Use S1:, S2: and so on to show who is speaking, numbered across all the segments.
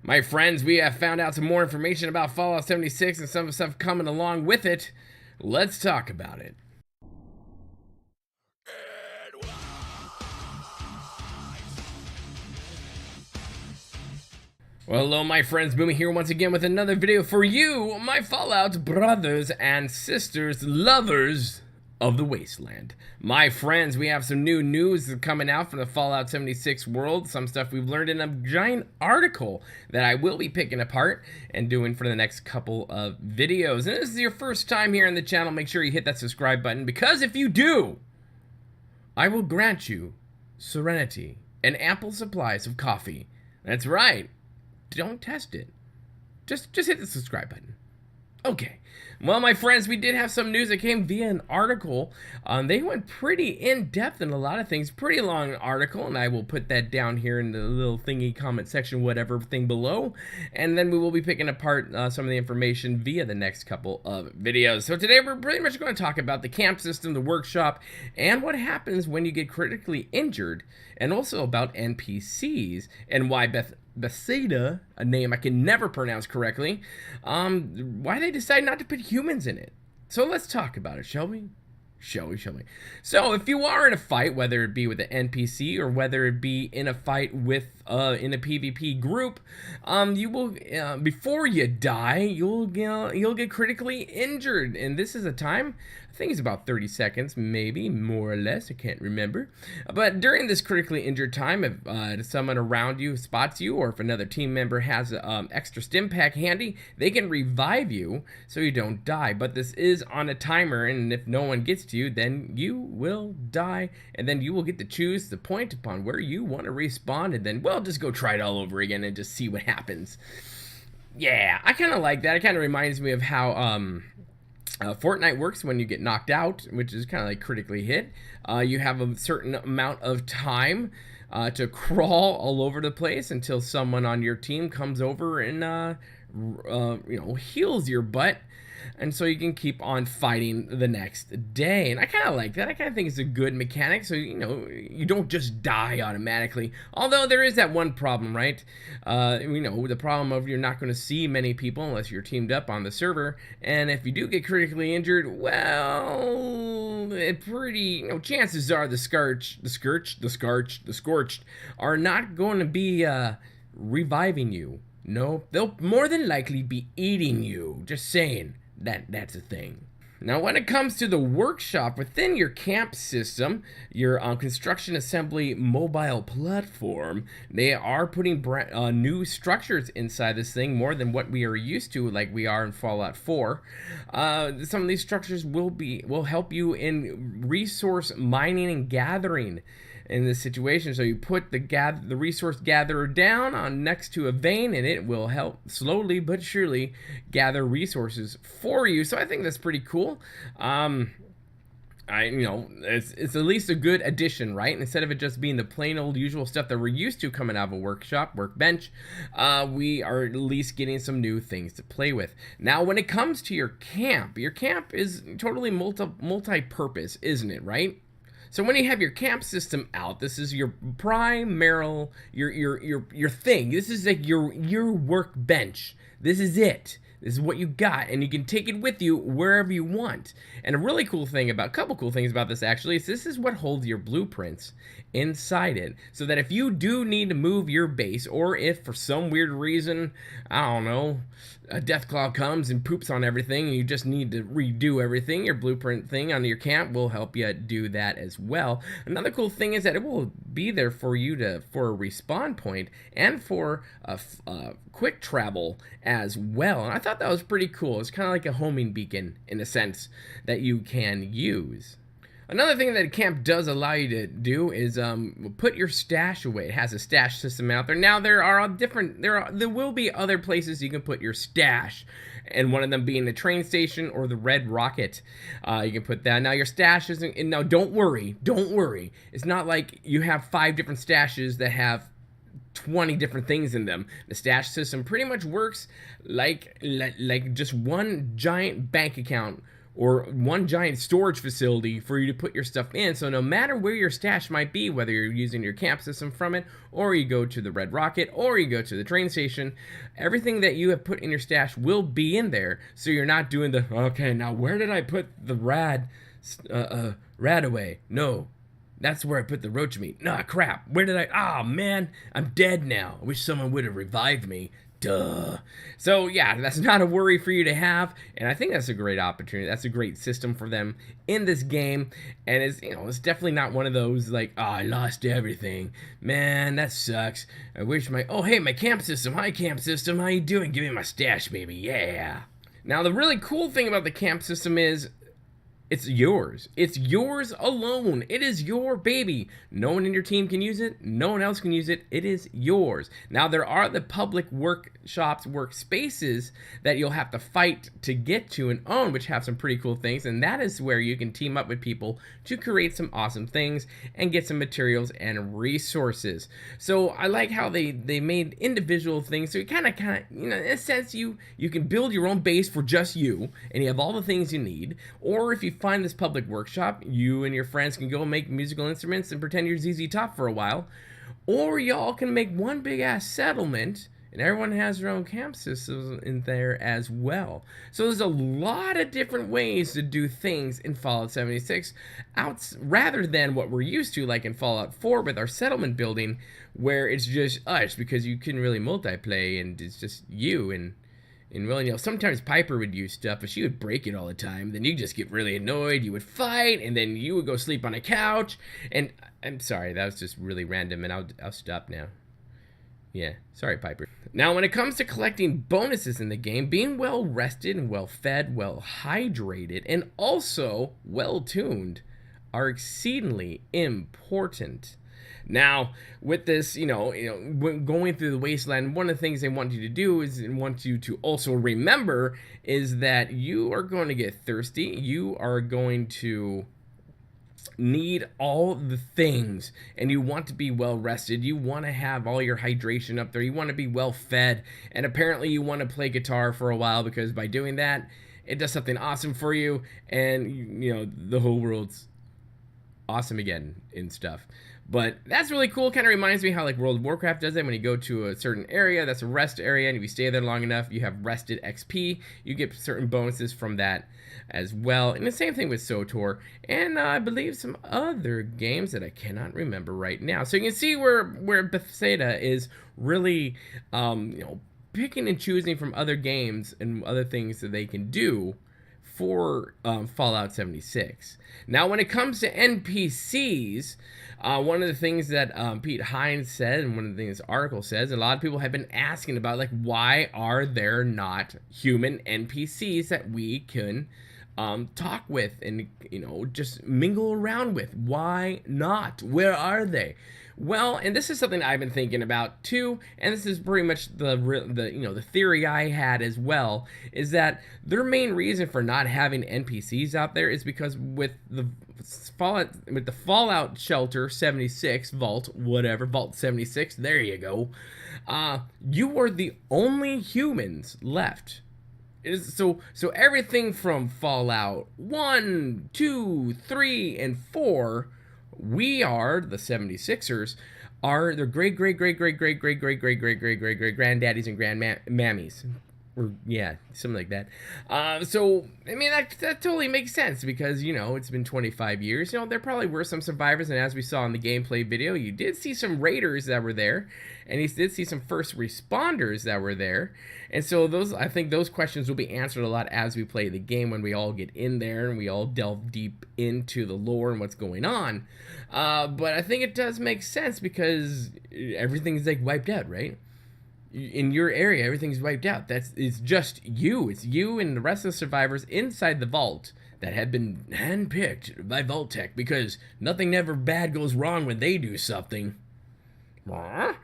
S1: My friends, we have found out some more information about Fallout 76 and some stuff coming along with it. Let's talk about it. Well, hello my friends, Boomy here once again with another video for you, my Fallout brothers and sisters, lovers of the wasteland. My friends, we have some new news coming out from the Fallout 76 world, some stuff we've learned in a giant article that I will be picking apart and doing for the next couple of videos. And if this is your first time here on the channel, make sure you hit that subscribe button, because if you do, I will grant you serenity and ample supplies of coffee. That's right. Don't test it. Just hit the subscribe button. Okay. Well, my friends, we did have some news that came via an article. They went pretty in-depth in a lot of things. Pretty long article, and I will put that down here in the little thingy comment section, whatever thing below. And then we will be picking apart some of the information via the next couple of videos. So today we're pretty much going to talk about the camp system, the workshop, and what happens when you get critically injured, and also about NPCs and why Bethesda, a name I can never pronounce correctly, why they decide not to put humans in it. So let's talk about it, shall we? Shall we? So if you are in a fight, whether it be with an NPC or whether it be in a fight with in a PvP group, you will before you die, you'll get critically injured, and this is a time, I think it's about 30 seconds, maybe more or less, I can't remember. But during this critically injured time, if someone around you spots you, or if another team member has extra stim pack handy, they can revive you so you don't die. But this is on a timer, and if no one gets to you, then you will die, and then you will get to choose the point upon where you want to respawn, and then, well, just go try it all over again and just see what happens. Yeah, I kind of like that. It kind of reminds me of how Fortnite works when you get knocked out, which is kind of like critically hit. You have a certain amount of time to crawl all over the place until someone on your team comes over and heals your butt, and so you can keep on fighting the next day. And I kind of like that. I kind of think it's a good mechanic, so you don't just die automatically. Although there is that one problem, right? The problem of you're not going to see many people unless you're teamed up on the server, and if you do get critically injured, well, chances are the scorched are not going to be reviving you. No, they'll more than likely be eating you. Just saying. That's a thing. Now, when it comes to the workshop within your camp system, your construction assembly mobile platform, they are putting new structures inside this thing, more than what we are used to, like we are in Fallout 4. Some of these structures will help you in resource mining and gathering in this situation. So you put the resource gatherer down on next to a vein, and it will help slowly but surely gather resources for you. So I think that's pretty cool. It's at least a good addition, right? Instead of it just being the plain old usual stuff that we're used to coming out of a workbench, we are at least getting some new things to play with. Now, when it comes to your camp is totally multi-purpose, isn't it, right? So when you have your camp system out, this is your primary, your thing. This is like your workbench. This is it. This is what you got, and you can take it with you wherever you want. And a couple cool things about this actually, is this is what holds your blueprints inside it. So that if you do need to move your base, or if for some weird reason, I don't know, a Deathclaw comes and poops on everything, and you just need to redo everything, your blueprint thing on your camp will help you do that as well. Another cool thing is that it will be there for you for a respawn point and for a quick travel as well. And I thought that was pretty cool. It's kind of like a homing beacon in a sense that you can use. Another thing that camp does allow you to do is put your stash away. It has a stash system out there. Now there will be other places you can put your stash, and one of them being the train station or the Red Rocket. You can put that. Now your stash isn't. And now don't worry. It's not like you have 5 different stashes that have 20 different things in them. The stash system pretty much works like just one giant bank account or one giant storage facility for you to put your stuff in. So no matter where your stash might be, whether you're using your camp system from it, or you go to the Red Rocket, or you go to the train station, everything that you have put in your stash will be in there. So you're not doing the, okay, now where did I put the rad away? No, that's where I put the roach meat. Nah, crap. Where did I? Oh, man, I'm dead now. I wish someone would have revived me. Duh. So yeah, that's not a worry for you to have, and I think that's a great opportunity. That's a great system for them in this game, and it's, you know, it's definitely not one of those like, oh, I lost everything, man, that sucks. I wish oh, hey, my camp system. Hi, camp system. How you doing? Give me my stash, baby. Yeah. Now the really cool thing about the camp system is it's yours. It's yours alone. It is your baby. No one in your team can use it. No one else can use it. It is yours. Now, there are the public workshops, workspaces that you'll have to fight to get to and own, which have some pretty cool things. And that is where you can team up with people to create some awesome things and get some materials and resources. So I like how they made individual things. So you kind of, you know, in a sense, you can build your own base for just you, and you have all the things you need. Or if you find this public workshop, you and your friends can go make musical instruments and pretend you're ZZ Top for a while. Or y'all can make one big ass settlement, and everyone has their own camp systems in there as well. So there's a lot of different ways to do things in Fallout 76, rather than what we're used to, like in Fallout 4 with our settlement building, where it's just us, because you couldn't really multiplay, and it's just you and really, you know, sometimes Piper would use stuff, but she would break it all the time. Then you just get really annoyed. You would fight, and then you would go sleep on a couch. And I'm sorry, that was just really random, and I'll stop now. Yeah, sorry, Piper. Now, when it comes to collecting bonuses in the game, being well rested and well fed, well hydrated, and also well tuned are exceedingly important. Now, with this, you know, going through the wasteland, one of the things they want you to do is want you to also remember is that you are going to get thirsty. You are going to need all the things, and you want to be well rested. You want to have all your hydration up there. You want to be well fed, and apparently you want to play guitar for a while, because by doing that, it does something awesome for you, and you know, the whole world's awesome again and stuff. But that's really cool. Kind of reminds me how like World of Warcraft does it. When you go to a certain area, that's a rest area, and if you stay there long enough, you have rested XP. You get certain bonuses from that as well. And the same thing with SWTOR, and I believe some other games that I cannot remember right now. So you can see where Bethesda is really, you know, picking and choosing from other games and other things that they can do for Fallout 76. Now, when it comes to NPCs, one of the things that Pete Hines said, and one of the things this article says, a lot of people have been asking about, like, why are there not human NPCs that we can talk with and, you know, just mingle around with? Why not? Where are they? Well, and this is something I've been thinking about too, and this is pretty much the you know, the theory I had as well, is that their main reason for not having NPCs out there is because with the Fallout Shelter 76 Vault, whatever, Vault 76, there you go. You are the only humans left. So everything from Fallout 1, 2, 3, and 4, we are, the 76ers, are their great granddaddies and grandmammies. Or, yeah, something like that. So, I mean, that totally makes sense, because, you know, it's been 25 years. You know, there probably were some survivors, and as we saw in the gameplay video, you did see some raiders that were there, and you did see some first responders that were there. And so I think those questions will be answered a lot as we play the game, when we all get in there and we all delve deep into the lore and what's going on. But I think it does make sense, because everything's like wiped out, right? In your area, everything's wiped out. It's just you. It's you and the rest of the survivors inside the vault that have been handpicked by Vault Tech, because nothing ever bad goes wrong when they do something. I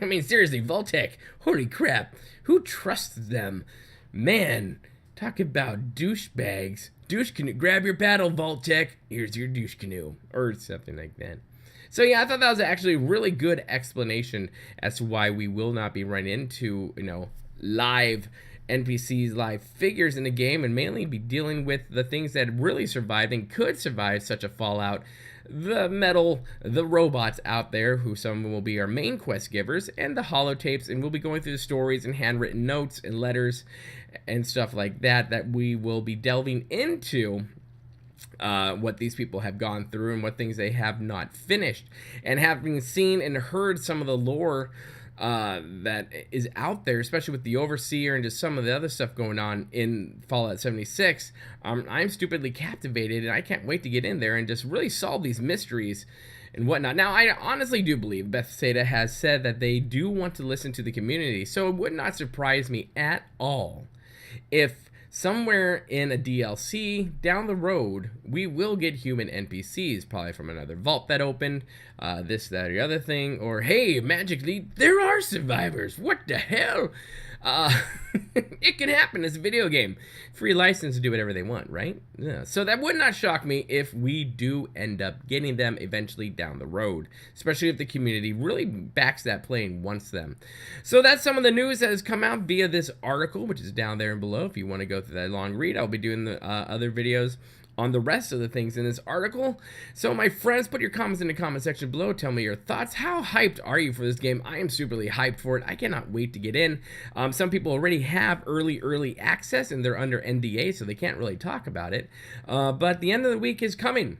S1: mean, seriously, Vault Tech, holy crap, who trusts them? Man, talk about douchebags. Douche canoe, grab your paddle, Vault Tech. Here's your douche canoe, or something like that. So yeah, I thought that was actually a really good explanation as to why we will not be running into, you know, live NPCs live figures in the game and mainly be dealing with the things that really survived and could survive such a fallout. The metal, the robots out there, who some will be our main quest givers, and the holotapes, and we'll be going through the stories and handwritten notes and letters and stuff like that we will be delving into what these people have gone through and what things they have not finished. And having seen and heard some of the lore that is out there, especially with the Overseer and just some of the other stuff going on in Fallout 76, I'm stupidly captivated, and I can't wait to get in there and just really solve these mysteries and whatnot. Now, I honestly do believe Bethesda has said that they do want to listen to the community, so it would not surprise me at all if somewhere in a DLC down the road, we will get human NPCs, probably from another vault that opened, this, that, or the other thing, or hey, magically, there are survivors, what the hell? It can happen, it's a video game. Free license to do whatever they want, right? Yeah. So that would not shock me if we do end up getting them eventually down the road, especially if the community really backs that play and wants them. So that's some of the news that has come out via this article, which is down there and below. If you want to go through that long read, I'll be doing the other videos on the rest of the things in this article. So my friends, put your comments in the comment section below. Tell me your thoughts. How hyped are you for this game? I am superly hyped for it. I cannot wait to get in. Some people already have early access and they're under NDA, so they can't really talk about it. But the end of the week is coming,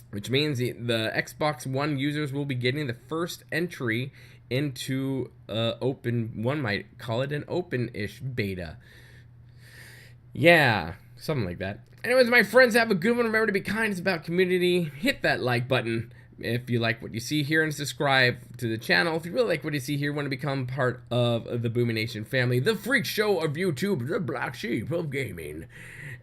S1: which means the Xbox One users will be getting the first entry into open, one might call it an open-ish beta. Yeah, something like that. Anyways, my friends, have a good one. Remember to be kind. It's about community. Hit that like button if you like what you see here, and subscribe to the channel. If you really like what you see here, want to become part of the Boomy Nation family, the freak show of YouTube, the black sheep of gaming.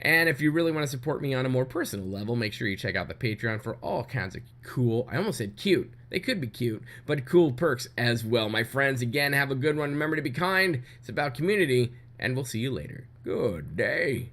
S1: And if you really want to support me on a more personal level, make sure you check out the Patreon for all kinds of cool, I almost said cute, they could be cute, but cool perks as well. My friends, again, have a good one. Remember to be kind. It's about community, and we'll see you later. Good day.